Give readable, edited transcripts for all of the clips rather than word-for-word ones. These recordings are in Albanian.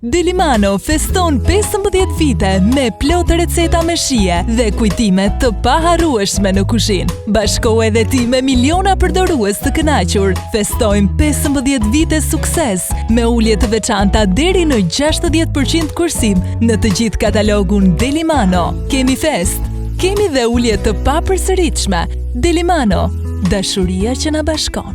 Delimano feston 15 vite me plot receta me shije dhe kujtime të paharrueshme në kuzhinë. Bashko edhe ti me miliona përdorues të kënaqur. Festojmë 15 vite sukses me ulje të veçanta deri në 60% kursim në të gjithë katalogun Delimano. Kemi fest, kemi dhe ulje të papërsëritshme. Delimano, dashuria që na bashkon.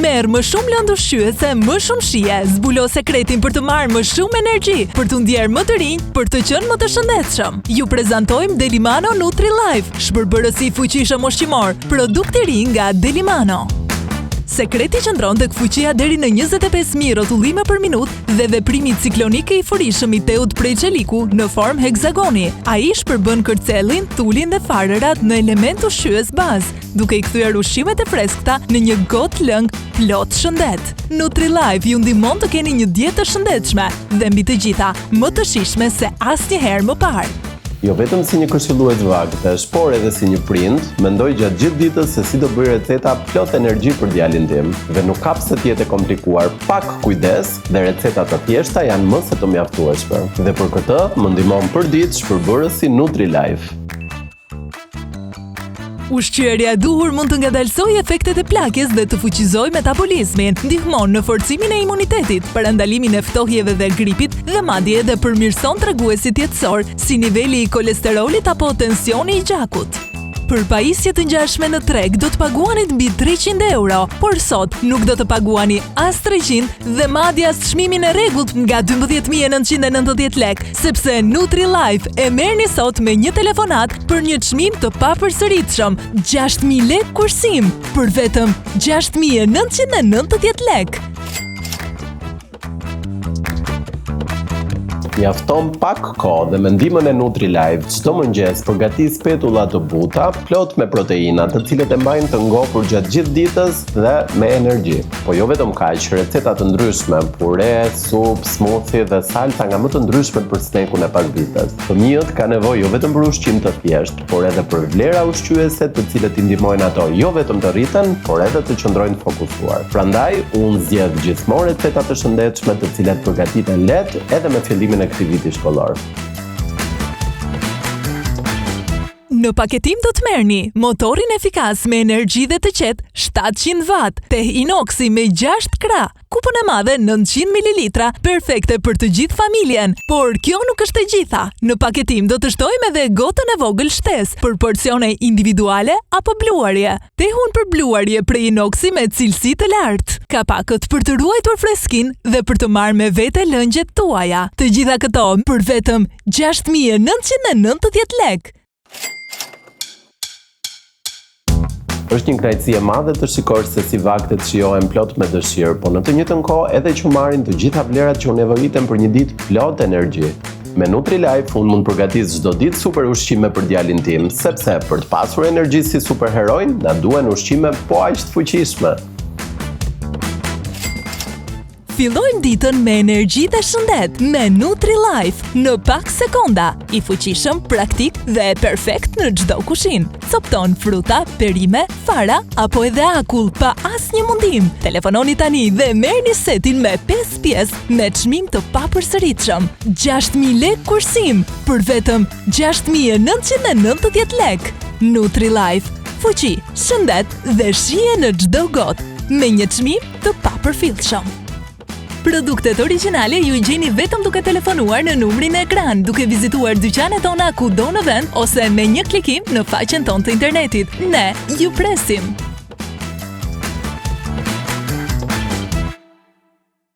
Merë më shumë lëndë ushqyese, më shumë shije, zbulo sekretin për të marrë më shumë energji, për të ndjerë më të rinj, për të qenë më të shëndetshëm. Ju prezantojmë Delimano Nutri-Life, shpërbërësi fuqishëm ushqimor, produkt i ri nga Delimano. Sekreti qëndron tek fuqia deri në 25.000 rrotullime për minutë dhe veprimi ciklonik i furishëm i teut prej çeliku në formë heksagoni. Ai shpërbën kërcellin, thullin dhe farërat në element ushqyes bazë, duke i kthyer ushqimet e freskëta në një gotë lëng plot shëndet. Nutri-Life ju ndihmon të keni një dietë të shëndetshme dhe mbi të gjitha më të shijshme se asnjëherë më parë. Jo vetëm si një këshillues vagtesh, por edhe si një prind, mendoj gjatë gjithë ditës se si do bëj receta plot energji për djalin tim. Dhe nuk ka pse të jetë komplikuar, pak kujdes dhe recetat të thjeshta janë më se të mjaftueshme. Dhe për këtë më ndihmon përditshëm shpërbërësi Nutri-Life. Ushqyerja e duhur mund të ngadalsojë efektet e plakjes dhe të fuqizojë metabolizmin, ndihmon në forcimin e imunitetit, parandalimin e ftohjeve dhe gripit dhe madje edhe përmirëson treguesit jetësor, si niveli i kolesterolit apo tensioni i gjakut. Për pajisje të ngjashme në treg do të paguani mbi 300 euro, por sot nuk do të paguani as 300 dhe madje as çmimin e rregullt nga 12.990 lek, sepse Nutri-Life e merrni sot me një telefonat për një çmim të papërsëritshëm, 6.000 lek kursim për vetëm 6.990 lek. Mjafton pak kohë dhe me ndihmën e Nutri-Life çdo mëngjes përgatis petulla të buta, plot me proteina, të cilët e mbajnë të ngopur gjatë gjithë ditës dhe me energji. Po jo vetëm kaq, receta të ndryshme, pure, sup, smoothie dhe salsa nga më të ndryshmet për snekun e pasdites. Fëmijët kanë nevojë jo vetëm për ushqim të thjeshtë, por edhe për vlera ushqyese të cilët i ndihmojnë ato jo vetëm të rriten, por edhe të qëndrojnë fokusuar. Prandaj, unë zgjedh gjithmonë receta të shëndetshme të cilat përgatiten lehtë edhe me fillimin e këtij viti shkollor. Në paketim do të merrni motorin efikas me energji dhe të qetë 700 watt, teh inoksi me 6 krah, kupën e madhe 900 ml, perfekte për të gjithë familjen. Por kjo nuk është e gjitha. Në paketim do të shtojmë edhe gotën e vogël shtesë për porcione individuale apo bluarje. Tehun për bluarje prej inoksi me cilësi të lartë. Kapakët për të ruajtur freskinë dhe për të marrë me vete lëngjet tuaja. Të gjitha këto për vetëm 6.990 lek. Është një kënaqësi e madhe të shikosh se si vagtet shijohen plot me dëshirë, po në të njëjtën kohë edhe që marrin të gjitha vlerat që u nevojiten për një ditë plot energji. Me Nutri-Life unë mund përgatis çdo ditë super ushqime për djalin tim, sepse për të pasur energji si superherojnë, na duhen ushqime po aq të fuqishme. Fillojmë ditën me energji dhe shëndet me Nutri-Life në pak sekonda, i fuqishëm, praktik dhe perfekt në çdo kuzhinë. Copton fruta, perime, fara apo edhe akull pa asnjë mundim. Telefononi tani dhe merrni setin me 5 pjesë me çmim të papërsëritshëm. 6.000 lek kursim për vetëm 6.990 lek. Nutri-Life, fuqi, shëndet dhe shije në çdo gotë me një çmim të papërfillshëm. Produktet origjinale ju i gjeni vetëm duke telefonuar në numrin e ekran, duke vizituar dyqanet tona kudo në vend ose me një klikim në faqen tonë të internetit. Ne ju presim!